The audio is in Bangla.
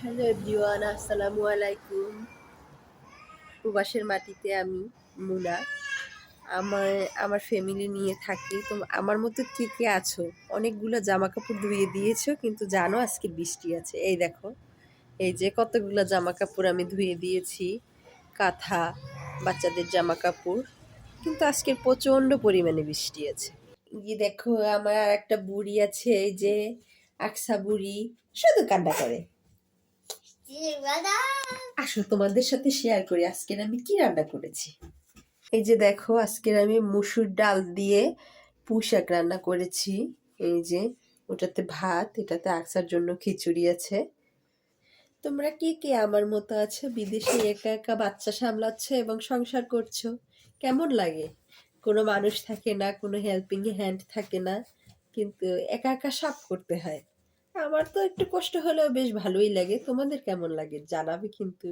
হ্যালো এভরিওয়ান, আসসালামু আলাইকুম। প্রবাসের মাটিতে আমি মুনা। আমার আমার ফ্যামিলি নিয়ে থাকি। তো আমার মতো কে কে আছো? অনেকগুলো জামা কাপড় ধুয়ে দিয়েছো, কিন্তু জানো আজকে বৃষ্টি আছে। এই দেখো, এই যে কতগুলো জামা কাপড় আমি ধুয়ে দিয়েছি, কাঁথা, বাচ্চাদের জামা কাপড়। কিন্তু আজকে প্রচণ্ড পরিমাণে বৃষ্টি আছে। এই দেখো, আমার আর একটা বুড়ি আছে, এই যে আকসা বুড়ি, শুধু কান্না করে। আসো তোমাদের সাথে শেয়ার করি আজকের আমি কি রান্না করেছি। এই যে দেখো, আজকের আমি মসুর ডাল দিয়ে পুঁই শাক রান্না করেছি। এই যে ওটাতে ভাত, এটাতে আকসার জন্য খিচুড়ি আছে। তোমরা কে কে আমার মতো আছো, বিদেশে একা একা বাচ্চা সামলাচ্ছ এবং সংসার করছো? কেমন লাগে? কোনো মানুষ থাকে না, কোনো হেল্পিং হ্যান্ড থাকে না, কিন্তু একা একা সব করতে হয়। আমার তো একটু কষ্ট হলেও বেশ ভালোই লাগে। তোমাদের কেমন লাগে জানাবে কিন্তু।